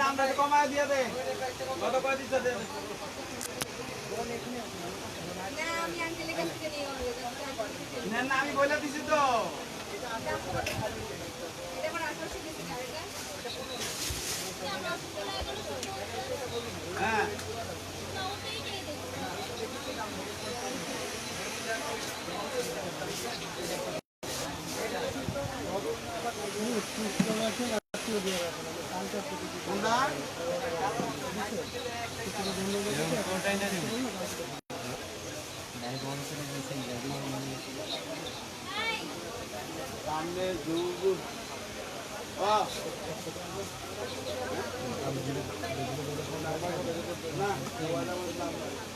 দামটা কমায় দিয়ে দে। কত করে দিছ দে। না আমি আঙ্কেলের কাছ থেকে নিয়ে আসবো। না না আমি বলে দিছি তো। এটা আমার 1800 দিছি টাকা। হ্যাঁ সামনে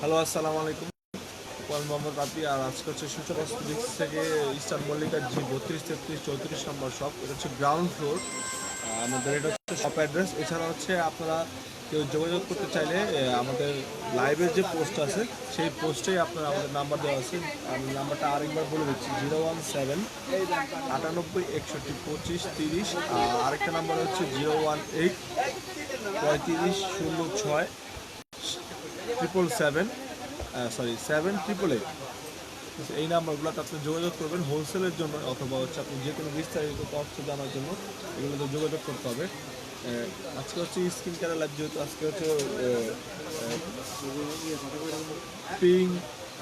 হ্যালো আসসালামু আলাইকুম মোহাম্মদ রাফি আর আজকে হচ্ছে সূচনা স্টুডিওস থেকে ইস্টার্ন মল্লিকার জি 32, 33, 34 নম্বর শপ। এটা হচ্ছে গ্রাউন্ড ফ্লোর। আমাদের এটা হচ্ছে শপ অ্যাড্রেস। এছাড়া হচ্ছে আপনারা কেউ যোগাযোগ করতে চাইলে আমাদের লাইভের যে পোস্ট আছে সেই পোস্টেই আপনার আমাদের নাম্বার দেওয়া আছে। আমি নাম্বারটা আরেকবার বলে দিচ্ছি 017 98 61 25 30। আরেকটা নাম্বার হচ্ছে 018 35 06 777 788। এই নাম্বারগুলোতে আপনি যোগাযোগ করবেন হোলসেলের জন্য অথবা হচ্ছে আপনি যে কোনো বিস্তারিত তথ্য জানার জন্য এগুলোতে যোগাযোগ করতে হবে। আজকে হচ্ছে স্কিন কেয়ার লাইভ, যেহেতু আজকে হচ্ছে পিঙ্ক,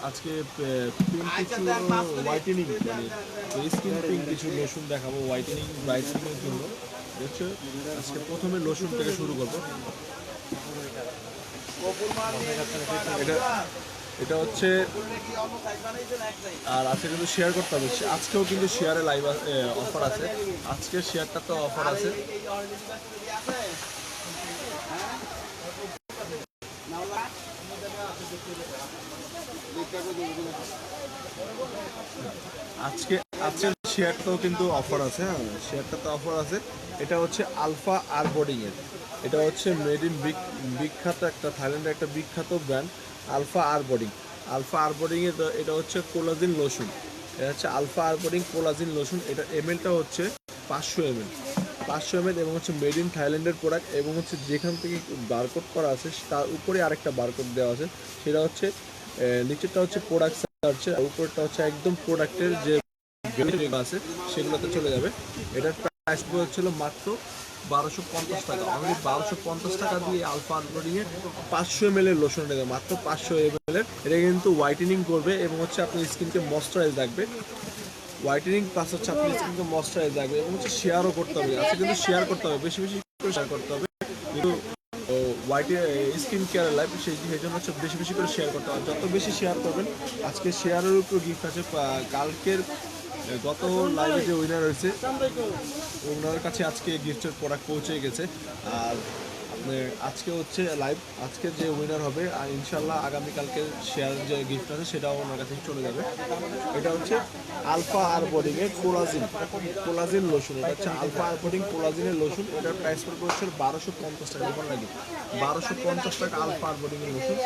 আজকে পিঙ্ক কিছু হোয়াইটেনিং মানে স্কিন পিঙ্ক কিছু লোশন দেখাবো হোয়াইটেনিং ব্রাইটেনিংয়ের জন্য। হচ্ছে আজকে প্রথমে লোশন থেকে শুরু করবো। এটা হচ্ছে আর আজকে কিন্তু শেয়ার করতে হবে। আজকেও কিন্তু শেয়ারে লাইভ অফার আছে। আজকের শেয়ারটা তো অফার আছে। আজকে আজকের শেয়ারটাও কিন্তু অফার আছে। হ্যাঁ, শেয়ারটা তো অফার আছে। এটা হচ্ছে আলফা আর বোর্ডিংয়ের। এটা হচ্ছে মেড ইন বিখ্যাত একটা থাইল্যান্ডের একটা বিখ্যাত ব্র্যান্ড আলফা আর বোর্ডিং। আলফা আর বোর্ডিংয়ের এটা হচ্ছে কোলাজিন লোশন। এটা হচ্ছে আলফা আর বোর্ডিং কোলাজিন লোশন। এটা এমএলটা হচ্ছে 500 ml এবং হচ্ছে মেড ইন থাইল্যান্ডের প্রোডাক্ট। এবং হচ্ছে যেখান থেকে বারকোড করা আছে তার উপরে আরেকটা বারকোড দেওয়া আছে। সেটা হচ্ছে নিচেরটা হচ্ছে প্রোডাক্ট আছে আর উপরেরটা হচ্ছে একদম প্রোডাক্টের যে আছে সেগুলোতে চলে যাবে। এটার প্রাইস হচ্ছিল মাত্র 1250 টাকা। অনলি 1250 টাকা দিয়ে আলফা আনবোর্ডিংয়ের 500 ml এর লোশন দেবে, মাত্র 500 ml এর। এটা কিন্তু হোয়াইটেনিং করবে এবং হচ্ছে আপনার স্কিনকে ময়শ্চারাইজ রাখবে। হোয়াইটেনিং প্লাস হচ্ছে আপনার স্কিনকে ময়শ্চারাইজ রাখবে এবং হচ্ছে শেয়ারও করতে হবে। আজকে কিন্তু শেয়ার করতে হবে, বেশি বেশি করে শেয়ার করতে হবে। কিন্তু হোয়াইটে স্কিন কেয়ার লাইফ সেই জন্য হচ্ছে বেশি বেশি করে শেয়ার করতে হবে। যত বেশি শেয়ার করবেন, আজকে শেয়ারের উপর গিফট আছে। কালকের গত লাইভে যে উইনার হয়েছে ওনার কাছে আজকে গিফটের প্রোডাক্ট পৌঁছে গেছে। আর আজকে হচ্ছে লাইভ, আজকে যে উইনার হবে ইনশাল্লাহ আগামীকালকে শেয়ার যে গিফট আছে সেটাও ওনার কাছে চলে যাবে। এটা হচ্ছে আলফা আর বোর্ডিংয়ের কোলাজিন লোশন। এটা হচ্ছে আলফা আর বোর্ডিং কোলাজিনের লোশন। এটার প্রাইস পড়বে হচ্ছে 1250 টাকা। দেখুন লাগে 1250 টাকা আলফা আর বোর্ডিংয়ের লোশন।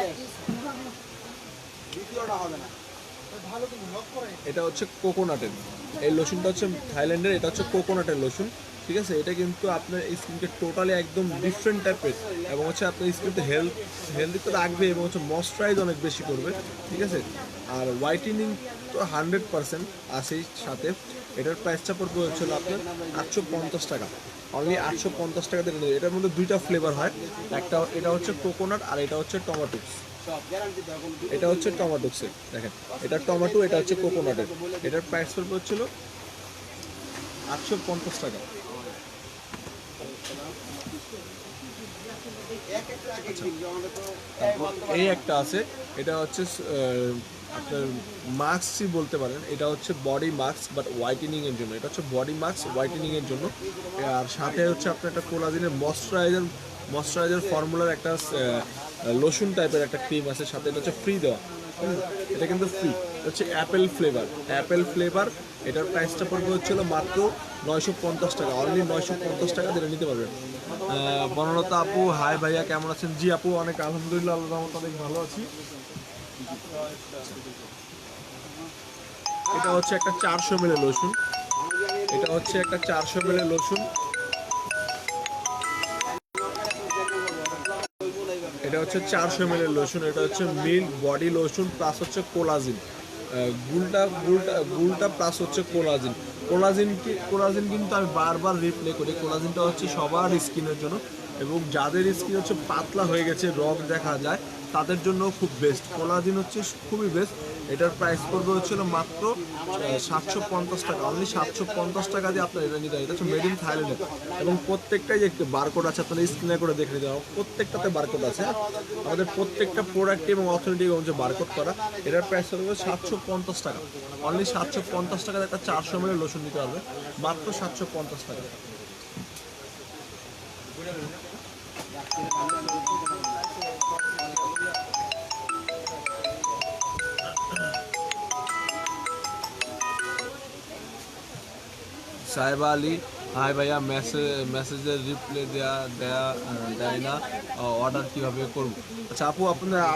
এটা হচ্ছে কোকোনাটের এই লোশনটা হচ্ছে থাইল্যান্ডের। এটা হচ্ছে কোকোনাটের লোশন, ঠিক আছে। এটা কিন্তু আপনার এই স্কিনকে টোটালি একদম ডিফারেন্ট টাইপের এবং হচ্ছে আপনার স্কিনকে হেলদি তো রাখবে এবং হচ্ছে ময়শ্চারাইজ অনেক বেশি করবে, ঠিক আছে। আর হোয়াইটেনিং তো 100% আছে সাথে। এটার প্রাইসটা পড়বে হচ্ছিল আপনার 850 টাকা। অনলি 850 টাকা দিয়ে। এটার মধ্যে দুইটা ফ্লেভার হয়, একটা এটা হচ্ছে কোকোনাট আর এটা হচ্ছে টমেটো। এটা হচ্ছে টমেটোক্সের, দেখেন এটা টমেটো, এটা হচ্ছে কোকোনাটের। এটার প্রাইস পড়বে হচ্ছিল 850 টাকা। এই একটা আছে, এটা হচ্ছে আপনার মাস্কই বলতে পারেন। এটা হচ্ছে বডি মাস্ক বাট হোয়াইটেনিংয়ের জন্য। এটা হচ্ছে বডি মাস্ক হোয়াইটেনিংয়ের জন্য। আর সাথে হচ্ছে আপনার একটা কোলাজিনের ময়শ্চারাইজার ফর্মুলার একটা লোশন টাইপের একটা ক্রিম আছে সাথে। এটা হচ্ছে ফ্রি দেওয়া, এটা কিন্তু ফ্রি। হচ্ছে অ্যাপেল ফ্লেভার। এটার প্রাইসটা পড়বে হচ্ছিল মাত্র 950 টাকা। অনলি 950 টাকা দিয়ে নিতে পারবেন। বনলতা আপু, হাই ভাইয়া, কেমন আছেন? জি আপু, অনেক আলহামদুলিল্লাহ, আল্লাহর রহমতে অনেক ভালো আছি। এটা হচ্ছে একটা 400 ml লোশন। এটা হচ্ছে একটা 400 ml লোশন। এটা হচ্ছে 400 ml এর লোশন। এটা হচ্ছে মিল্ক বডি লোশন প্লাস হচ্ছে কোলাজিন, গুলটা প্লাস হচ্ছে কোলাজিন। কোলাজিন কিন্তু আমি বারবার রিপ্লে করি, কোলাজিনটা হচ্ছে সবার স্কিনের জন্য, এবং যাদের স্কিন হচ্ছে পাতলা হয়ে গেছে, রগ দেখা যায়, তাদের জন্য খুব বেস্ট। কোলাজিন হচ্ছে খুবই বেস্ট। এটার প্রাইস পড়বে হচ্ছিল মাত্র 750 টাকা, অনলি 750 টাকা দিয়ে আপনার এটা নিতে হয়। এটা হচ্ছে মেড ইন থাইল্যান্ড, এবং প্রত্যেকটাই যে বারকোড আছে আপনারা স্ক্রিনে করে দেখে নিতে হবে, প্রত্যেকটাতে বারকোড আছে। আমাদের প্রত্যেকটা প্রোডাক্ট এবং অথেন্টিক এবং যে বারকোড করা, এটার প্রাইস পড়বে 750 টাকা, অনলি 750 টাকায় একটা 400 ml লোশন নিতে পারবে মাত্র 750 টাকা। সাহেবা আলী, হাই ভাইয়া, মেসেজের রিপ্লাই দেয় না, অর্ডার কীভাবে করব? আচ্ছা আপু,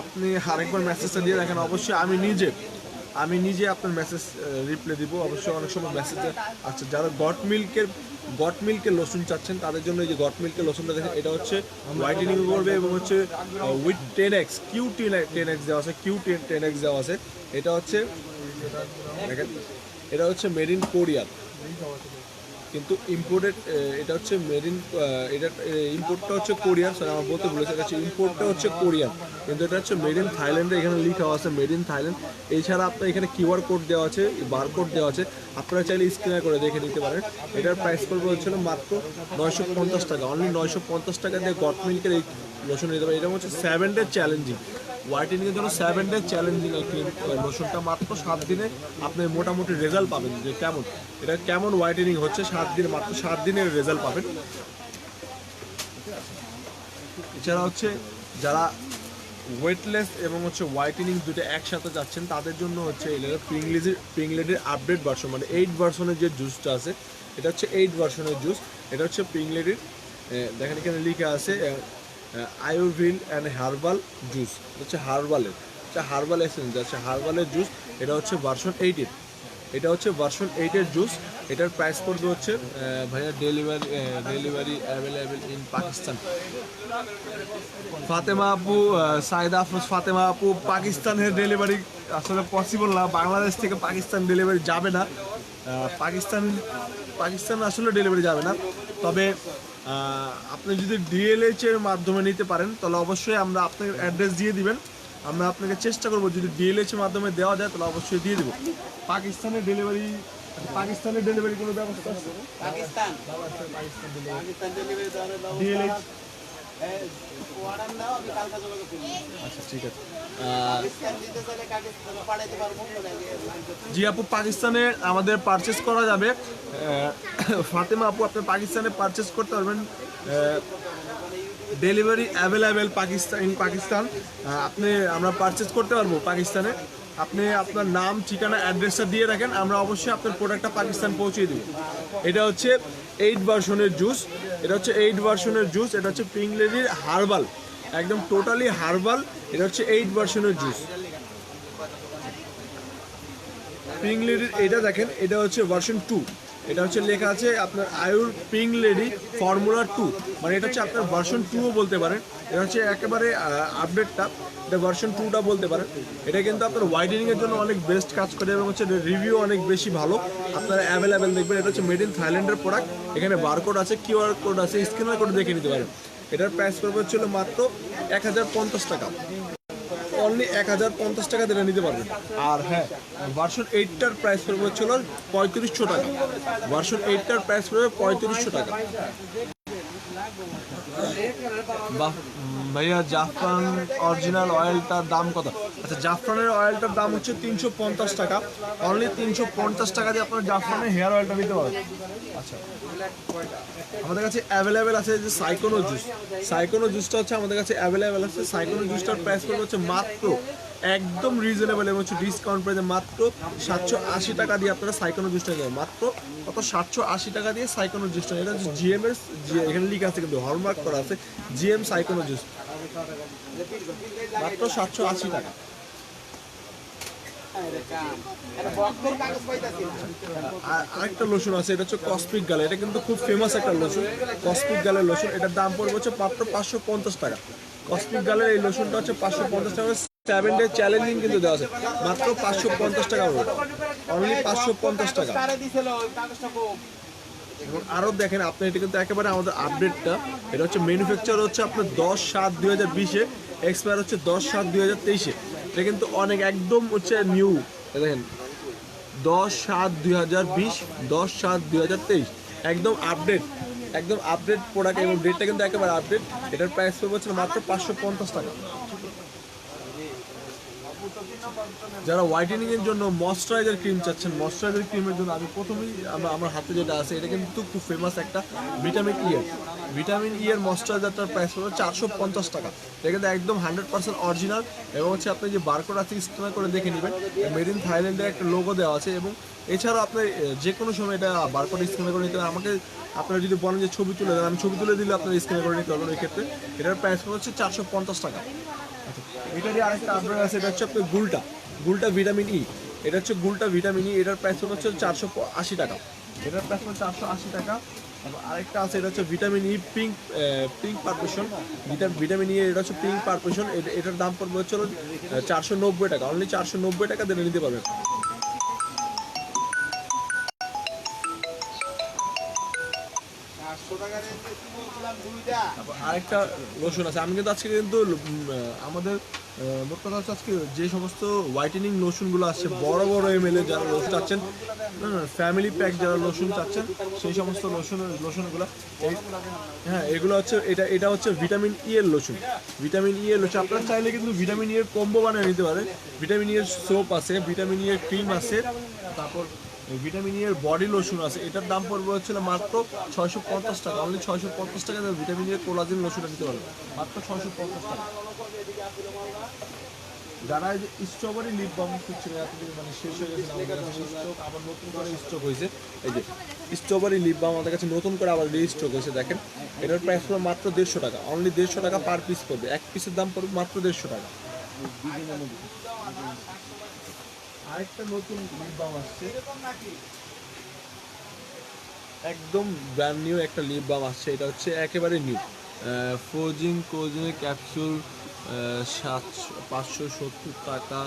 আপনি আরেকবার মেসেজটা দিয়ে রাখেন, অবশ্যই আমি নিজে আপনার মেসেজ রিপ্লাই দিব অবশ্যই। অনেক সময় মেসেজে আচ্ছা, যারা গট মিল্কের লোশন চাচ্ছেন তাদের জন্য এই যে গট মিল্কের লোশনটা দেখেন, এটা হচ্ছে হোয়াইটেনিং করবে এবং হচ্ছে উইথ 10x কিউ 10x দেওয়া আছে, কিউ 10x দেওয়া আছে। এটা হচ্ছে দেখেন, এটা হচ্ছে মেড ইন কোরিয়া, কিন্তু ইম্পোর্টেড, এটা হচ্ছে মেড ইন, এটা ইম্পোর্টটা হচ্ছে কোরিয়ান, সরি আমার বলতে বলেছে, এটা হচ্ছে ইম্পোর্টটা হচ্ছে কোরিয়ান, কিন্তু এটা হচ্ছে মেড ইন থাইল্যান্ডে, এখানে লেখা আছে মেড ইন থাইল্যান্ড। এছাড়া আপনার এখানে কিউআর কোড দেওয়া আছে, বারকোড দেওয়া আছে, আপনারা চাইলে স্ক্যানার করে দেখে নিতে পারেন। এটার প্রাইস পড়বে হচ্ছিল মাত্র 950 টাকা, অনলি 950 টাকা দিয়ে গট মিল্কের এই লোশন নিতে পারেন। এটা হচ্ছে 7 ডে চ্যালেঞ্জিং হোয়াইটেনিংয়ের জন্য, 7 ডে চ্যালেঞ্জিং এই ক্রিম লোশনটা, মাত্র 7 দিনে আপনি মোটামুটি রেজাল্ট পাবেন যে এটা কেমন হোয়াইটেনিং হচ্ছে। 7 দিনে, মাত্র 7 দিনের রেজাল্ট পাবেন। এছাড়া হচ্ছে যারা ওয়েটলেস এবং হচ্ছে হোয়াইটেনিং দুটো একসাথে যাচ্ছেন তাদের জন্য হচ্ছে পিংলেডির আপডেট ভার্সন, মানে 8 ভার্সনের যে জুসটা আছে, এটা হচ্ছে 8 ভার্সনের জুস। এটা হচ্ছে পিংলেডির, দেখেন এখানে লিখে আছে আয়ুর্ভিল অ্যান্ড হার্বাল জুস, হচ্ছে হার্বাল এসেন্স আছে, হার্বালের জুস। এটা হচ্ছে ভার্সন 8-এর, এটা হচ্ছে ভার্সন 8-এর জুস। এটার প্রাইস পড়বে হচ্ছে ভাইয়া delivery available in Pakistan. Fatema আপু, সাইদা আফরোজ ফাতেমা আপু, পাকিস্তানের ডেলিভারি আসলে পসিবল না, বাংলাদেশ থেকে পাকিস্তান ডেলিভারি যাবে না, পাকিস্তান আসলে ডেলিভারি যাবে না। তবে আপনি যদি ডিএলএইচ এর মাধ্যমে নিতে পারেন তাহলে অবশ্যই আমরা আপনাকে অ্যাড্রেস দিয়ে দিবেন, আমরা আপনাকে চেষ্টা করবো, যদি ডিএলএইচ এর মাধ্যমে দেওয়া যায় তাহলে অবশ্যই দিয়ে দেবো। পাকিস্তানের ডেলিভারি কোনো ব্যবস্থা আছে? পাকিস্তান ডিএলএইচ, অর্ডার নাও, আমি কালকে যোগাযোগ করব। আচ্ছা ঠিক আছে। স্ক্যান দিতে চাইলে কাকে পাঠাইতে পারবো? জি আপু, পাকিস্তানে আমাদের পারচেস করা যাবে। ফাতেমা আপু, আপনি পাকিস্তানে পারচেস করতে পারবেন, ডেলিভারি অ্যাভেলেবেল পাকিস্তান। আমরা পারচেস করতে পারবো পাকিস্তানে। আপনি আপনার নাম, ঠিকানা, অ্যাড্রেসটা দিয়ে রাখেন, আমরা অবশ্যই আপনার প্রোডাক্টটা পাকিস্তান পৌঁছে দেবো। এটা হচ্ছে 8 ভার্সনের জুস, এটা হচ্ছে পিংলেডির হার্বাল, একদম টোটালি হার্বাল। এটা হচ্ছে 8 ভার্সনের জুস পিংলেডির। এটা দেখেন, এটা হচ্ছে ভার্সন 2, এটা হচ্ছে লেখা আছে আপনার আয়ুর পিংলেডি ফর্মুলা 2, মানে এটা হচ্ছে আপনার ভার্সন 2ও বলতে পারেন। এটা হচ্ছে একেবারে আপডেটটা, এটা ভার্সন 2টা বলতে পারেন। এটা কিন্তু আপনার হোয়াইটেনিংয়ের জন্য অনেক বেস্ট কাজ করে এবং হচ্ছে রিভিউ অনেক বেশি ভালো, আপনারা অ্যাভেলেবেল দেখবেন। এটা হচ্ছে মেড ইন থাইল্যান্ডের প্রোডাক্ট, এখানে বারকোড আছে, কিউআর কোড আছে, স্ক্যানার করে দেখে নিতে পারেন। এটার প্রাইস পড়বে হচ্ছিল মাত্র 1050 টাকা, অনলি 1050 টাকা দিয়ে নিতে পারবেন। আর হ্যাঁ, ভার্সন 8টার প্রাইস পড়বে হচ্ছিল 3500 টাকা, ভার্সন 8টার প্রাইস পড়বে 3500 টাকা। বাহ ভাইয়া, জাফরান অরিজিনাল অয়েলটার দাম কত? আচ্ছা, জাফরানের অয়েলটার দাম হচ্ছে 350 টাকা, অনলি 350 টাকা দিয়ে আপনার জাফরানের হেয়ার অয়েলটা নিতে পারবেন। আচ্ছা, আমাদের কাছে অ্যাভেলেবেল আছে যে সাইকোনো জুসটা হচ্ছে আমাদের কাছে অ্যাভেলেবেল আছে। সাইকোনো জুসটার প্রাইস পড়বে হচ্ছে মাত্র একদম রিজনেবল এবং হচ্ছে ডিসকাউন্ট প্রাইসে মাত্র 780 টাকা দিয়ে আপনারা সাইকোনো জুসটা নেবেন, মাত্র কত 780 টাকা দিয়ে সাইকোনো জুসটা। এটা হচ্ছে জিএমের, এখানে লিখে আছে কিন্তু হলমার্ক করা আছে জিএম সাইকোনো জুস, মাত্র 780 টাকা। আরেকটা লোশন আছে, এটা হচ্ছে কসমিক গালে, এটা কিন্তু খুব ফেমাস একটা লোশন, কসমিক গালের লোশন। এটার দাম পড়বে হচ্ছে মাত্র 550 টাকা, কসমিক গার্লের এই লোশনটা হচ্ছে 550 টাকা, 7 ডে চ্যালেঞ্জিং কিন্তু দেওয়া আছে, মাত্র 550 টাকা, অনলি 550 টাকা। কারে দিছিল ওই কাগজটা কো? এবং আরও দেখেন আপনি, এটা কিন্তু একেবারে আমাদের আপডেটটা, এটা হচ্ছে ম্যানুফ্যাকচার হচ্ছে আপনার 10/7/2020-এ, এক্সপায়ার হচ্ছে 10/7/2023-এ। এটা কিন্তু অনেক একদম হচ্ছে নিউ, দেখেন 10/7/2020, 10/7/2023, একদম আপডেট, একদম আপডেট প্রোডাক্ট এবং ডেটটা কিন্তু একেবারে আপডেট। এটার প্রাইস পড়বে হচ্ছে মাত্র 550 টাকা। যারা হোয়াইটেনিং এর জন্য ময়শ্চারাইজার ক্রিম চাচ্ছেন, ময়শ্চারাইজার ক্রিমের জন্য আমি প্রথমেই আমার হাতে যেটা আছে, এটা কিন্তু খুব ফেমাস একটা ভিটামিন ই এর ময়শ্চারাইজারটার প্রাইস পড়বে 450 টাকা। এটা কিন্তু একদম 100% অরিজিনাল এবং হচ্ছে আপনি যে বারকোড আছে স্ক্যান করে দেখে নেবেন, মেড ইন থাইল্যান্ডের একটা লোগো দেওয়া আছে। এবং এছাড়াও আপনি যে কোনো সময় এটা বারকোড স্ক্যান করে নিতে পারেন। আমাকে আপনারা যদি বলেন যে ছবি তুলে দেন, আমি ছবি তুলে দিলে আপনারা স্ক্যান করে নিতে পারবেন। ওই ক্ষেত্রে এটার প্রাইস হচ্ছে 450 টাকা। এটারই আরেকটা আপডেট আছে, এটা হচ্ছে আপনার গুলটা ভিটামিন ই। এটা হচ্ছে গুলটা ভিটামিন ই, এটার প্রাইস হচ্ছে 480 টাকা। এটার প্রাইস হচ্ছে 480 টাকা। আরেকটা আছে, এটা হচ্ছে ভিটামিন ই পিঙ্ক পারপেশন, ভিটামিন ই, এটা হচ্ছে পিঙ্ক পারপেশন। এটার দাম পড়বে হচ্ছে 490 টাকা, অনলি 490 টাকা দিয়ে নিতে পারবেন। আরেকটা লোশন আছে, আমি কিন্তু আজকে কিন্তু আমাদের মোট কথা হচ্ছে আজকে যে সমস্ত হোয়াইটেনিং লোশনগুলো আসছে বড় বড় এমএল এ যারা লোশন চাচ্ছেন, ফ্যামিলি প্যাক যারা লোশন চাচ্ছেন, সেই সমস্ত লোশনগুলো হ্যাঁ এগুলো হচ্ছে, এটা হচ্ছে ভিটামিন ই এর লোশন। আপনারা চাইলে কিন্তু ভিটামিন ই এর কম্বো বানিয়ে নিতে পারেন। ভিটামিন ই এর সোপ আছে, ভিটামিন ই এর ক্রিম আছে, তারপর ভিটামিন ই এর বডি লোশন আছে। এটার দাম পড়বে হচ্ছিল মাত্র 650 টাকা, অনলি 650 টাকা ভিটামিন ই এর কোলাজেন লোশনটা নিতে পারবে, মাত্র 650 টাকা। যারা এই যে স্ট্রবেরি লিপ বাম খুঁজছিল, এতদিন মানে শেষ হয়ে গেছে, আমাদের কাছে স্টক আবার নতুন করে স্টক হয়েছে। এই যে স্ট্রবেরি লিপ বাম আমাদের কাছে নতুন করে আবার রিস্টক হয়েছে। দেখেন এটার প্রাইস পড়বে মাত্র 150 টাকা, অনলি 150 টাকা পার পিস পড়বে। এক পিসের দাম পড়বে মাত্র 150 টাকা। আরেকটা নতুন লিপ বাম আসছে, একদম ব্র্যান্ড নিউ একটা লিপ বাম আসছে। এটা হচ্ছে একেবারে নিউ, ফ্রোজিং কোজিং ক্যাপসুল, 570 টাকা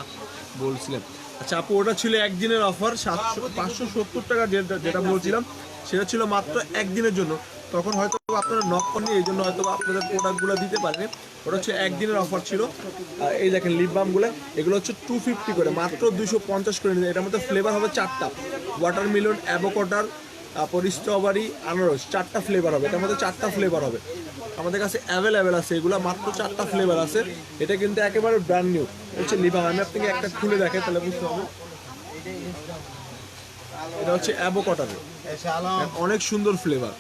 বলছিলাম। আচ্ছা আপু, ওটা ছিল একদিনের অফার, 570 টাকা যেটা বলছিলাম সেটা ছিল মাত্র একদিনের জন্য। তখন হয়তো আপনারা নক করেনি, এই জন্য হয়তো আপনাদের প্রোডাক্টগুলো দিতে পারেনি। ওটা হচ্ছে একদিনের অফার ছিল। আর এই দেখেন লিপ বামগুলো, এগুলো হচ্ছে 250 করে, মাত্র 250 করে নিতে। এটার মধ্যে ফ্লেভার হবে 4টা, ওয়াটারমেলন, অ্যাভোকাডো, তারপর স্ট্রবেরি, আনারস, 4টা ফ্লেভার হবে। এটার মধ্যে 4টা ফ্লেভার হবে, আমাদের কাছে অ্যাভেলেবেল আছে এগুলো, মাত্র 4টা ফ্লেভার আছে। এটা কিন্তু একেবারে ব্র্যান্ড নিউ হচ্ছে লিপ বাম। আমি আপনাকে একটা খুলে দেখাই তাহলে বুঝতে হবে। এটা হচ্ছে অ্যাভোকাডো, অনেক সুন্দর ফ্লেভার,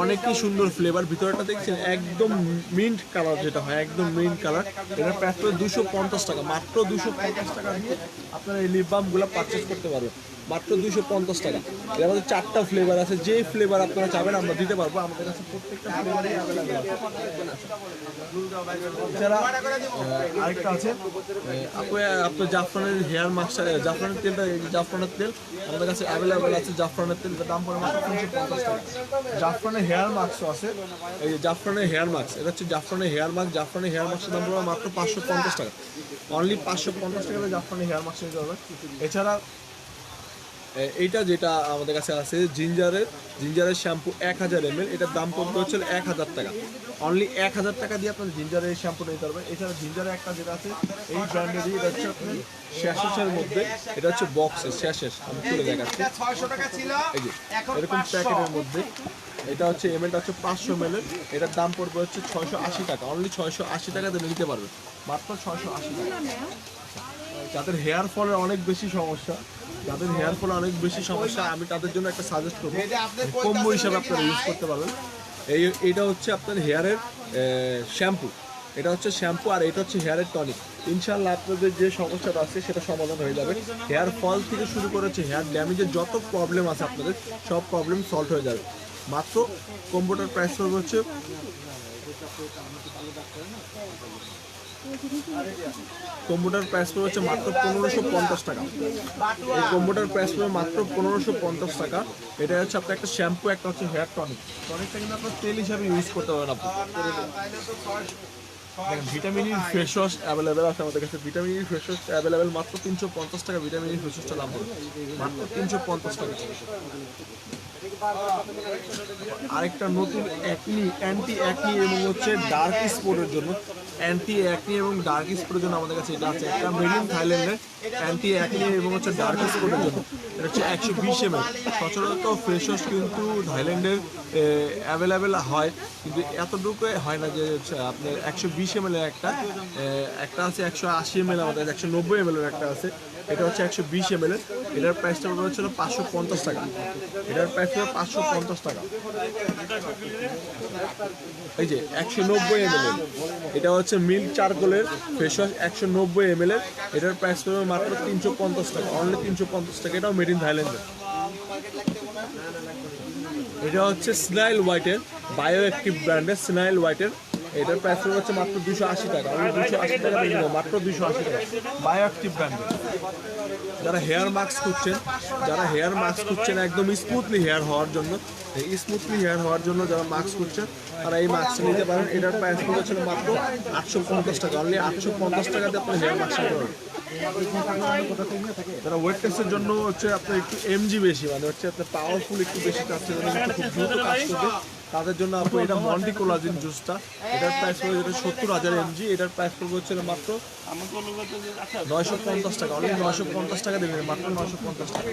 অনেকই সুন্দর ফ্লেভার। ভিতরটা দেখছেন একদম মিন্ট কালার, যেটা হয় একদম মিন্ট কালার। এটার প্রাইস পড়বে 250 টাকা, মাত্র 250 টাকা দিয়ে আপনারা এই লিপ বামগুলো পারচেস করতে পারবেন, মাত্র 250 টাকা। এর মধ্যে 4টা ফ্লেভার আছে, যে ফ্লেভার আপনারা চাবেন আমরা দিতে পারবো। আমাদের কাছে প্রত্যেকটা ফ্লেভারই অ্যাভেলেবেল আছে। এছাড়া আরেকটা আছে আপনার জাফরানের হেয়ার মাস্ক, জাফরানের তেলটা, জাফরানের তেল আমাদের কাছে অ্যাভেলেবেল আছে। জাফরানের তেল দাম পড়ে মাত্র 350 টাকা। জাফরানের হেয়ার মাস্কও আছে, এই যে জাফরানের হেয়ার মাস্ক, এটা হচ্ছে জাফরানের হেয়ার মাস্ক। জাফরানের হেয়ার মাস্কের দাম পড়বে মাত্র 550 টাকা, অনলি 550 টাকাতে জাফরানের হেয়ার মাস্ক নিতে পারবেন। এছাড়া এইটা যেটা আমাদের কাছে আছে জিঞ্জারের শ্যাম্পু 1000 ml, এটার দাম পড়বে হচ্ছে 1000 টাকা, অনলি 1000 টাকা দিয়ে আপনার জিঞ্জারের শ্যাম্পু নিতে পারবেন। এছাড়া জিঞ্জারের একটা যেটা আছে এই ব্র্যান্ডেরই, এটা হচ্ছে আপনার শ্যাশের মধ্যে, এটা হচ্ছে বক্সের শ্যাশের, আমি খুলে দেখাচ্ছি। এই যে এরকম প্যাকেটের মধ্যে, এটা হচ্ছে এমএলটা হচ্ছে 500 ml, এটার দাম পড়বে হচ্ছে 680 টাকা, অনলি 680 টাকা দিয়ে নিতে পারবেন, মাত্র 680 টাকা। যাদের হেয়ার ফলের অনেক বেশি সমস্যা, আমি তাদের জন্য একটা সাজেস্ট করবো, কম্বো হিসাবে আপনারা ইউজ করতে পারবেন। এইটা হচ্ছে আপনার হেয়ারের শ্যাম্পু, এটা হচ্ছে শ্যাম্পু, আর এটা হচ্ছে হেয়ারের টনিক। ইনশাল্লাহ আপনাদের যে সমস্যাটা আছে সেটা সমাধান হয়ে যাবে। হেয়ার ফল থেকে শুরু করে হচ্ছে হেয়ার ড্যামেজের যত প্রবলেম আছে আপনাদের, সব প্রবলেম সলভ হয়ে যাবে। মাত্র কম্বোটার প্রাইস পড়বে হচ্ছে মাত্র 1550 টাকা। এই কম্বোটার প্রাইস পড়বে মাত্র 1550 টাকা। এটা হচ্ছে আপনার একটা শ্যাম্পু, একটা হচ্ছে হেয়ার টনিকটা কিন্তু আপনার তেল হিসাবে ইউজ করতে পারবেন আপনি। দেখেন vitamin E face wash available আছে আমাদের কাছে। Vitamin E face wash available মাত্র 350 টাকা। ভিটামিন ই ফেস ওয়াশটা দাম পড়বে মাত্র 350 টাকা। আরেকটা নতুন অ্যান্টি অ্যাকনি এবং হচ্ছে ডার্ক স্পটের জন্য, অ্যান্টি অ্যাকনি এবং ডার্ক স্পটের জন্য আমাদের কাছে এটা আছে। একটা মেড ইন থাইল্যান্ডের অ্যান্টি অ্যাকনি এবং হচ্ছে ডার্ক স্পটের জন্য এটা হচ্ছে 120 ml। সচরাচর ফেস ওয়াশ কিন্তু থাইল্যান্ডের অ্যাভেলেবেল হয়, কিন্তু এতটুকু হয় না যে হচ্ছে আপনার 120 ml এর একটা আছে, 180 ml আমাদের 190 ml এর একটা আছে। এটা হচ্ছে 120 ml এর। এটার প্রাইসটা হচ্ছিল 550 টাকা। এটার প্রাইস হলো 550 টাকা। এই যে 190 ml এর, এটা হচ্ছে মিল্ক চারকোলের ফেস ওয়াশ 190 ml এর। এটার প্রাইস হলো মাত্র 350 টাকা, অনলি 350 টাকা। এটাও মেড ইন থাইল্যান্ডের। এটা হচ্ছে স্নাইল হোয়াইটের, বায়ো অ্যাক্টিভ ব্র্যান্ডের স্নাইল হোয়াইটের। এটার প্রাইস হচ্ছে মাত্র 280 টাকা, আমি 280 টাকা দিয়ে দেবো, মাত্র 280 টাকা। বায়ো অ্যাক্টিভ ব্র্যান্ডের। যারা হেয়ার মাস্ক খুঁজছেন একদম স্মুথলি হেয়ার হওয়ার জন্য, যারা মাস্ক খুঁজছেন তারা এই মাস্ক নিতে পারেন। এটার প্রাইস হচ্ছে মাত্র 850 টাকা, অনলি 850 টাকা দিয়ে আপনার হেয়ার মাস্ক নিতে পারেন। যারা ওয়েট টেস্টের জন্য হচ্ছে আপনার একটু এমজি বেশি, মানে হচ্ছে আপনার পাওয়ারফুল একটু বেশি চাচ্ছে, খুব দ্রুত কাজ করবে, তাদের জন্য আপনি এটা মন্টি কোলাজিন জুসটা, এটার প্রাইস পড়বে যেটা 70,000 mg। এটার প্রাইস পড়বে হচ্ছে মাত্র 950 টাকা, অনলি 950 টাকা দেবেন, মাত্র 950 টাকা।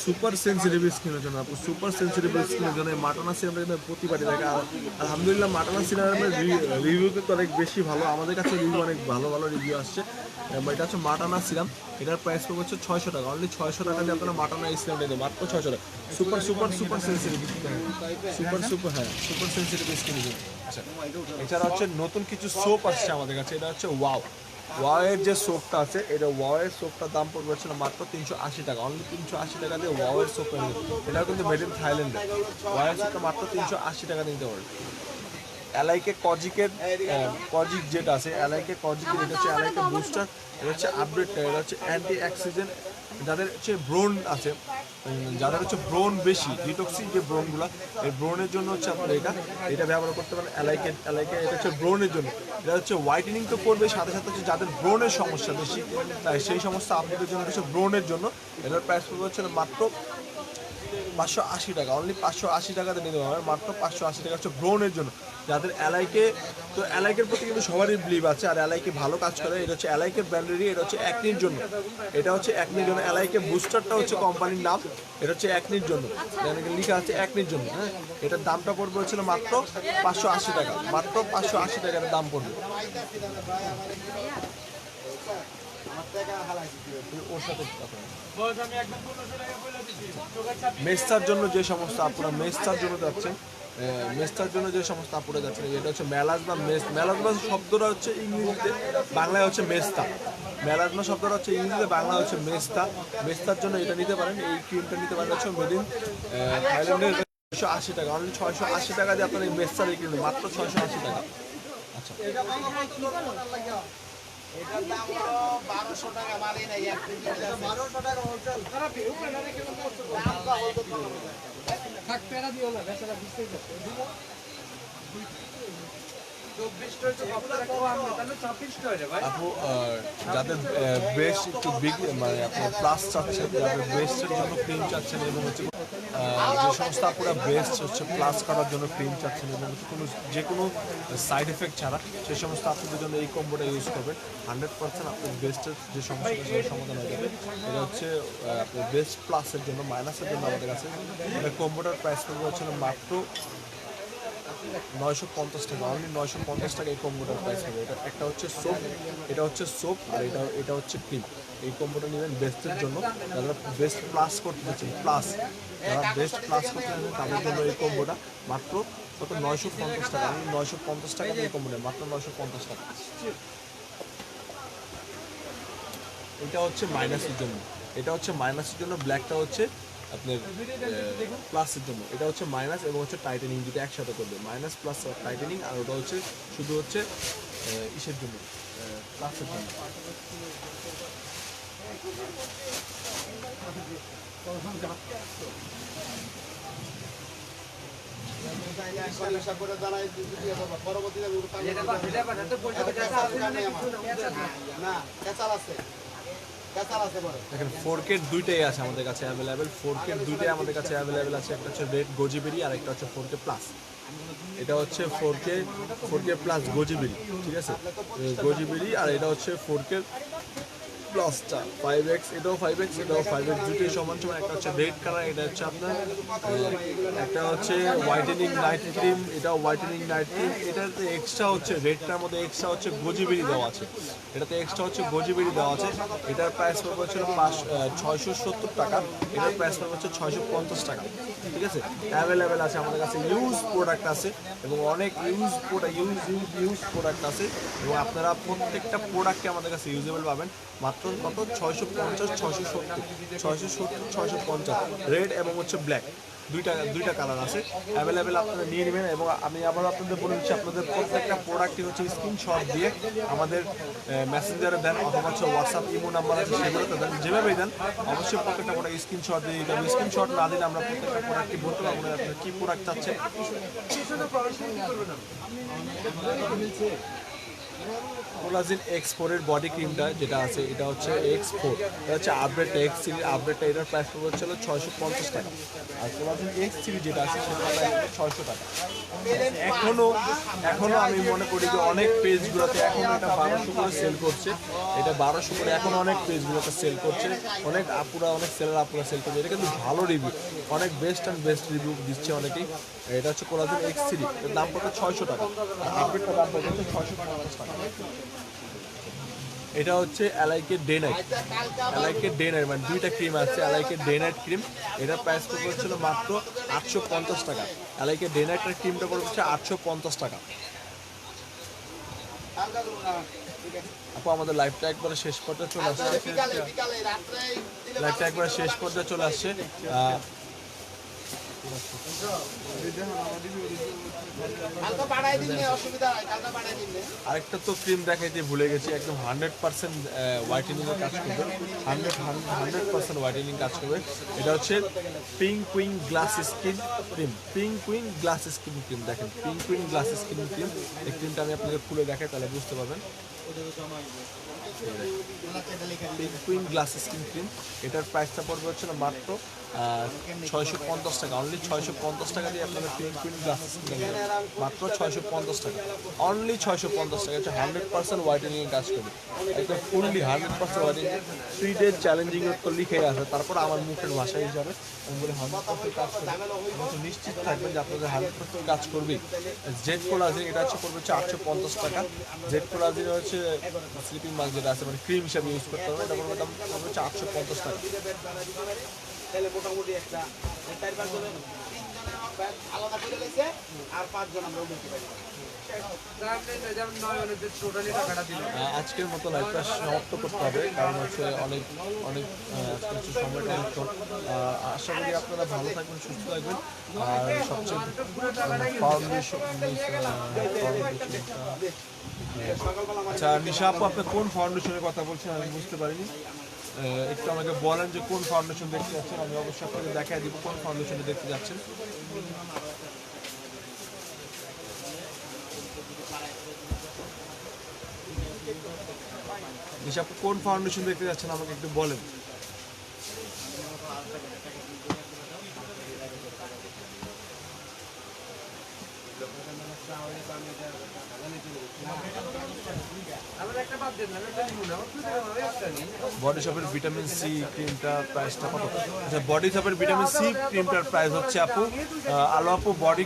সুপার সেন্সিটিভ স্কিনের জন্য আপু, সুপার সেন্সিটিভ স্কিনের জন্য মাটনা সিরামটা প্রতিবারই থাকে। আর আলহামদুলিল্লাহ মাটনা সিরামের রিভিউ কিন্তু অনেক বেশি ভালো, আমাদের কাছে রিভিউ অনেক ভালো রিভিউ আসছে। এটা হচ্ছে মাটানা সিরাম। এটার প্রাইস পড়বে হচ্ছে 600 টাকা, অনলি 600 টাকা দিয়ে আপনারা মাটানা সিরাম নিতে, মাত্র 600 টাকা। সুপার সেন্সিটিভ, সুপার সেন্সিটিভ স্কিনের জন্য। আচ্ছা, এছাড়া হচ্ছে নতুন কিছু সোপ আসছে আমাদের কাছে। এটা হচ্ছে ওয়াওয়ের যে সোপটা আছে, এটা ওয়াওয়ের সোপটার দাম পড়বে হচ্ছে মাত্র 380 টাকা, অনলি 380 টাকা দিয়ে ওয়াওয়ের সোপ পেয়ে যাবে। এটাও কিন্তু মেড ইন থাইল্যান্ডে। ওয়াওয়ের সোপটা মাত্র 380 টাকা নিতে পারবে। এলআইকে কজিক যেটা আছে, এলআইকে কজিকের এটা হচ্ছে এলআইকে বুস্টার, এটা হচ্ছে আপডেটটা, এটা হচ্ছে অ্যান্টি অক্সিডেন্ট। যাদের হচ্ছে ব্রোন আছে, যাদের হচ্ছে ব্রোন বেশি, ডিটক্সিক যে ব্রোনগুলো, এই ব্রোনের জন্য হচ্ছে আপনারা এটা ব্যবহার করতে পারেন। এলআইকে এটা হচ্ছে ব্রোনের জন্য, এটা হচ্ছে হোয়াইটেনিং তো করবে, সাথে সাথে হচ্ছে যাদের ব্রোনের সমস্যা বেশি, তাই সেই সমস্ত আপনাদের জন্য হচ্ছে ব্রোনের জন্য। এটার প্রাইস পড়বে হচ্ছে মাত্র 580 টাকা, অনলি 580 টাকাতে নিতে হবে, মাত্র 580 টাকা হচ্ছে ব্রোনের জন্য। যাদের এলআইকে, তো এলআইকের প্রতি কিন্তু সবারই বিলিভ আছে, আর এলআইকে ভালো কাজ করে। এটা হচ্ছে এলআইকে ব্র্যান্ডেরই, এটা হচ্ছে অ্যাকনির জন্য, এটা হচ্ছে অ্যাকনির জন্য। এলআইকে বুস্টারটা হচ্ছে কোম্পানির নাম, এটা হচ্ছে অ্যাকনির জন্য, লেখা আছে অ্যাকনির জন্য। হ্যাঁ, এটার দামটা পড়বে হচ্ছিল মাত্র 580 টাকা, মাত্র 580 টাকার দাম পড়বে। ওর সাথে মেস্তার জন্য যে সমস্ত আপনারা মেস্তার জন্য যাচ্ছেন, এটা হচ্ছে মেলাজমা শব্দটা হচ্ছে ইংরেজিতে, বাংলায় হচ্ছে মেস্তা। মেলাজমা শব্দটা হচ্ছে ইংরেজিতে, বাংলা হচ্ছে মেস্তার জন্য এটা নিতে পারেন। এই ক্রিমটা নিতে পারেন হচ্ছে মেড ইন থাইল্যান্ডের 680 টাকা, অনলি 680 টাকা দিয়ে আপনার এই মেস্তার এই ক্রিম, মাত্র 680 টাকা। আচ্ছা, এটার দাম হলো 1200 টাকা, মারি নাই 1200 টাকা হোলসেল। দামটা হতো তো থাক পেরা দিও না, বেচারা বুঝতেই পারছে। আপু যাদের ব্রেস্ট একটু বিগ, মানে আপনার প্লাস চাচ্ছেন, যাদের ব্রেস্টের জন্য ক্রিম চাচ্ছেন, এবং হচ্ছে যে সমস্ত আপুরা ব্রেস্ট হচ্ছে প্লাস করার জন্য ক্রিম চাচ্ছেন এবং যে কোনো সাইড এফেক্ট ছাড়া, সেই সমস্ত আপনাদের জন্য এই কম্বোটা ইউজ করবেন। 100% আপনার ব্রেস্টের যে সমস্যাটা সমাধান হয়ে যাবে। এটা হচ্ছে আপনার ব্রেস্ট প্লাসের জন্য, মাইনাসের জন্য আমাদের কাছে এটা কম্বোটার প্রাইস পড়বে হচ্ছে মাত্র 950 টাকা, অনলি 950 টাকা এই কম্বোটার প্রাইস হবে। এটা একটা হচ্ছে সোপ, এটা হচ্ছে সোপ, আর এটা হচ্ছে ক্রিম। এই কম্বোটা নেবেন বেস্টের জন্য, যারা বেস্ট প্লাস করতে চাচ্ছেন, যারা বেস্ট প্লাস করতে চাচ্ছেন তাদের জন্য এই কম্বোটা মাত্র কত 950 টাকা, আমি 950 টাকা এই কম্বোটা মাত্র 950 টাকা। এটা হচ্ছে মাইনাসের জন্য, ব্ল্যাকটা হচ্ছে আপনার প্লাসের জন্য। এটা হচ্ছে মাইনাস এবং হচ্ছে টাইটেনিং দুটো একসাথে করবে, মাইনাস প্লাস টাইটেনিং। আর ওটা হচ্ছে শুধু হচ্ছে ইসের জন্য, প্লাসের জন্য। দেখেন 4K দুইটাই আছে আমাদের কাছে অ্যাভেলেবেল, 4K দুইটাই আমাদের কাছে অ্যাভেলেবেল আছে। একটা হচ্ছে রেড গোজিবেরি আর একটা হচ্ছে 4K প্লাস। এটা হচ্ছে 4K প্লাস গোজিবেরি, ঠিক আছে, গোজিবেরি। আর এটা হচ্ছে 4K প্লাসটা 5x, এটাও 5x, এটাও 5x, দুটোই সমান সমান। একটা হচ্ছে রেড কালার, এটা হচ্ছে আপনার একটা হচ্ছে হোয়াইটেনিং নাইট ক্রিম, এটাও হোয়াইটেনিং নাইট ক্রিম। এটাতে এক্সট্রা হচ্ছে রেডটার মধ্যে এক্সট্রা হচ্ছে গোজিবেরি দেওয়া আছে, এটাতে এক্সট্রা হচ্ছে গোজিবেরি দেওয়া আছে। এটার প্রাইস পড়বে হচ্ছে 670 টাকা, এটার প্রাইস পড়বে হচ্ছে 650 টাকা, ঠিক আছে। অ্যাভেলেবেল আছে আমাদের কাছে, ইউজ প্রোডাক্ট আছে এবং অনেক ইউজ প্রোডাক্ট আছে এবং আপনারা প্রত্যেকটা প্রোডাক্টকে আমাদের কাছে ইউজেবল পাবেন মাত্র কত 650, 670, 650 রেড এবং হচ্ছে ব্ল্যাক, দুইটা কালার আছে অ্যাভেলেবেল, আপনারা নিয়ে নেবেন। এবং আমি আবার আপনাদের বলে দিচ্ছি, আপনাদের প্রত্যেকটা প্রোডাক্টই হচ্ছে স্ক্রিনশট দিয়ে আমাদের মেসেঞ্জারে দেন অথবা হচ্ছে হোয়াটসঅ্যাপ ইমো নাম্বার আছে সেগুলোতে দেন, যেভাবেই দেন অবশ্যই প্রত্যেকটা প্রোডাক্ট স্ক্রিনশট দিয়ে দিতে হবে। স্ক্রিনশট না দিলে আমরা প্রত্যেকটা প্রোডাক্টই বলতে পারবো না আপনারা কী প্রোডাক্ট চাচ্ছেন। কোলাজিন X4 এর বডি ক্রিমটা যেটা আছে এটা হচ্ছে X4, এটা হচ্ছে আপডেটটা X সিরিজ, আপডেটটা এটার প্রাইস পড়বে হচ্ছে 650 টাকা। আর কোলাজিন X সিরিজ যেটা আছে সেটার প্রাইস 600 টাকা। এখনো আমি মনে করি যে অনেক পেজগুলোতে এখনো এটা 1200 করে সেল করছে, এটা 1200 করে এখন অনেক পেজগুলোতে সেল করছে, অনেক সেলার আপুরা সেল করছে। এটা কিন্তু ভালো রিভিউ, অনেক বেস্ট রিভিউ দিচ্ছে অনেকেই। এটা হচ্ছে কোলাজিন X সিরিজ, এর দাম পড়বে 600 টাকা, আপডেটটার দাম পড়বে 650 টাকা। এটা হচ্ছে অ্যালাইকে ডে নাইট, মানে দুইটা ক্রিম আছে অ্যালাইকে ডে নাইট ক্রিম, এটার প্রাইস পড়ছিল মাত্র 850 টাকা। অ্যালাইকে ডে নাইটের ক্রিমটা পড়ছে 850 টাকা। আপু আমাদের লাইভটা একবারে শেষ পর্যায়ে চলে আসছে, আরেকটা তো ক্রিম দেখাইতে ভুলে গেছি, একদম 100% হোয়াইটেনিং এর কাজ করবে, 100% হোয়াইটেনিং কাজ করবে। এটা হচ্ছে pink queen glass skin cream, দেখেন pink queen glass skin cream. এই ক্রিমটা আমি আপনাকে খুলে দেখাই তাহলে বুঝতে পারবেন। Pink queen glass skin cream, এটার প্রাইসটা পড়বে হচ্ছে না মাত্র 650 টাকা, অনলি 650 টাকা দিয়ে আপনারা পিঙ্ক কুইন গ্লাস স্কিন মাত্র 650 টাকা, অনলি 650 টাকা। হচ্ছে 100% হোয়াইটেনিং কাজ করবে, একদম ফুললি 100% হোয়াইটেনিং। 3 ডেজ চ্যালেঞ্জিং তো লিখে আছে, তারপর আমার মুখের ভাষা হিসাবে আমি বলি 100% কাজ করবে, নিশ্চিত থাকবেন যে আপনাদের 100% কাজ করবেই। জেড কোলাজিন এটা হচ্ছে পড়বে হচ্ছে 850 টাকা। জেড কোলাজিন হচ্ছে স্লিপিং মাস্ক যেটা আছে মানে ক্রিম হিসাবে ইউজ করতে হবে, এটা পড়বে দাম হচ্ছে 850 টাকা। মোটামুটি একটা 4-5 জনের 3 জনের আলাদা করে লেছে আর 5 জন আমরা উঠতে পারি। আজকের মতো লাইভটা সমাপ্ত করতে হবে, কারণ হচ্ছে অনেক সময়টা একটু। আশা করি আপনারা ভালো থাকবেন, সুস্থ থাকবেন। আর সবচেয়ে আচ্ছা নিশা আপু, আপনি কোন ফাউন্ডেশনের কথা বলছেন আমি বুঝতে পারিনি, একটু আমাকে বলেন যে কোন ফাউন্ডেশন দেখতে যাচ্ছেন, আমি অবশ্যই আপনাকে দেখাই দিব কোন ফাউন্ডেশনে দেখতে যাচ্ছেন। নিশা আপু কোন ফাউন্ডেশন দেখতে যাচ্ছেন আমাকে একটু বলেন। বডি শপের ভিটামিন সি ক্রিমটার প্রাইসটা কত? আচ্ছা, বডি শপের ভিটামিন সি ক্রিমটার প্রাইস হচ্ছে আপু আলো আপু বডি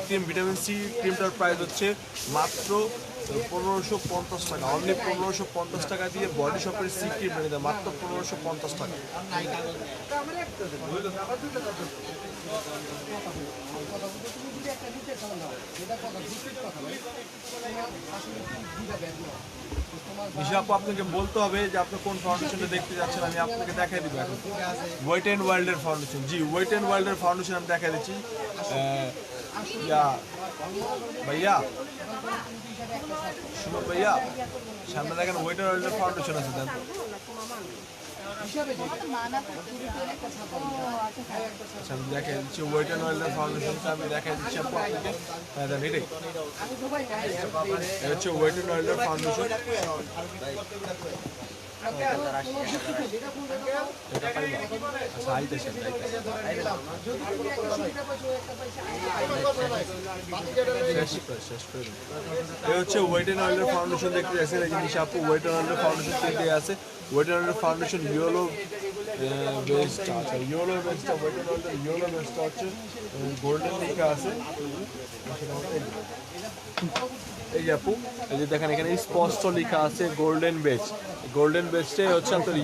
ক্রিম ভিটামিন সি ক্রিমটার প্রাইস হচ্ছে মাত্র 1550 টাকা, অনলি 1550 টাকা দিয়ে বডি শপের সি ক্রিম এনে দেয়, মাত্র 1550 টাকা। নিশা আপু আপনাকে বলতে হবে যে আপনি কোন ফাউন্ডেশনটা দেখতে যাচ্ছেন, আমি আপনাকে দেখাই দিব এখন। ওয়েট অ্যান্ড ওয়াইল্ডের ফাউন্ডেশন, জি ওয়েট অ্যান্ড ওয়াইল্ডের ফাউন্ডেশন আমি দেখাই দিচ্ছি। ইয়া ভাইয়া শুনুন ভাইয়া, সামনে দেখেন ওয়েটার অয়েলের ফাউন্ডেশন আছে, দেন তো। আচ্ছা আমি দেখে দিচ্ছি ওয়েটার অয়েলের ফাউন্ডেশনটা, আমি দেখে দিচ্ছি আপনাদেরকে। হ্যাঁ দেন এটাই, এটা হচ্ছে ওয়েটার অয়েলের ফাউন্ডেশন। এটা পাইবা? আচ্ছা আইতেছে, শেষ করে দিন। এই হচ্ছে ওয়েট অ্যান্ড অয়েলের ফাউন্ডেশন দেখতে যাচ্ছেন, এই জিনিস আপু ওয়েট অ্যান্ড অয়েলের ফাউন্ডেশন তিনটে আছে। ওয়েট অ্যান্ড অয়েলের ফাউন্ডেশন ইয়েলো বেসটা, আচ্ছা ইয়েলো বেসটা, ওয়েট অ্যান্ড অয়েলের ইয়েলো বেসটা হচ্ছে গোল্ডেন লেখা আছে। এই যে আপু, এই যে দেখেন এখানে স্পষ্ট লেখা আছে গোল্ডেন বেস। গোল্ডেন বেসটাই হচ্ছে আপনার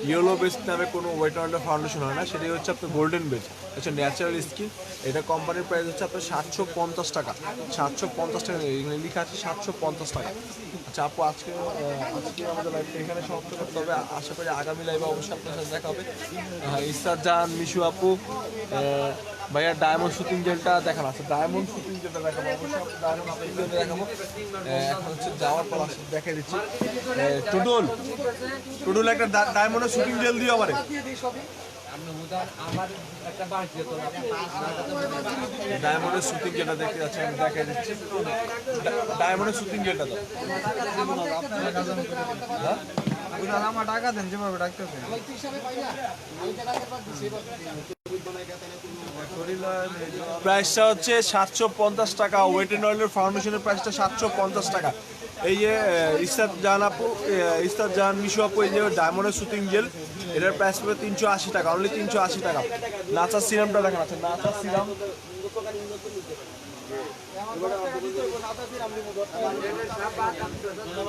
ইয়েলো বেস নামে কোনো ওয়েট অ্যান্ড অয়েলের ফাউন্ডেশন হয় না, সেটাই হচ্ছে আপনার গোল্ডেন বেস। আচ্ছা ন্যাচারাল স্কিন, এটা কোম্পানির প্রাইস হচ্ছে আপনার 750 টাকা। 750 টাকা, এখানে লেখা আছে 750 টাকা। আচ্ছা আপু আজকে আমাদের লাইভটা এখানে সমাপ্ত করতে হবে। আশা করি আগামী লাইভে অবশ্যই আপনার সাথে দেখা হবে। ইসরাত জাহান, মিশু আপু, ভাইয়া ডায়মন্ড শুটিং জেলটা দেখানো আছে, ডায়মন্ড শুটিং জেলটা দেখাবো অবশ্যই, ডায়মন্ড শুটিং জেলটা দেখাবো। এখন হচ্ছে যাওয়ার পর আসলে দেখে দিচ্ছি। টুডুল একটা ডায়মন্ডের শুটিং জেল দিও আমারে। ডায়মন্ডের শুটিং জেলটা দেখতে যাচ্ছে, আমি দেখে দিচ্ছি। ডায়মন্ডের শুটিং জেলটা তো আমার টাকা দেন, যেভাবে ডাকতেছেন। প্রাইসটা হচ্ছে 750 টাকা। ওয়েট অ্যান্ড অয়েলের ফাউন্ডেশনের প্রাইসটা 750 টাকা। এই যে ইসরাত জাহান আপু, ইসরাত জাহান, মিশু আপু, এই যে ডায়মন্ডের শুটিং জেল, এটার প্রাইস পড়বে 380 টাকা, অনলি 380 টাকা। নাচার সিরামটা দেখেন, আছে নাচার সিরাম,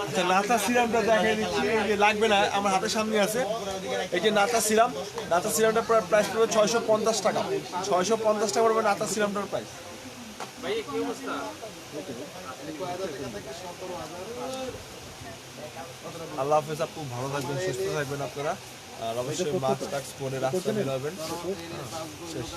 আচ্ছা নাচার সিরামটা দেখে দিচ্ছি। এই যে লাগবে না, আমার হাতের সামনে আছে। এই যে নাচার সিরামটা প্রাইস পড়বে 650 টাকা। 650 টাকা পড়বে নাচার সিরামটার প্রাইস। আল্লাহ হাফেজ আপু, ভালো থাকবেন, সুস্থ থাকবেন আপনারা, আর অবশ্যই মাস্ক টাস্ক পরে রাস্তা বেরোবেন। শেষ।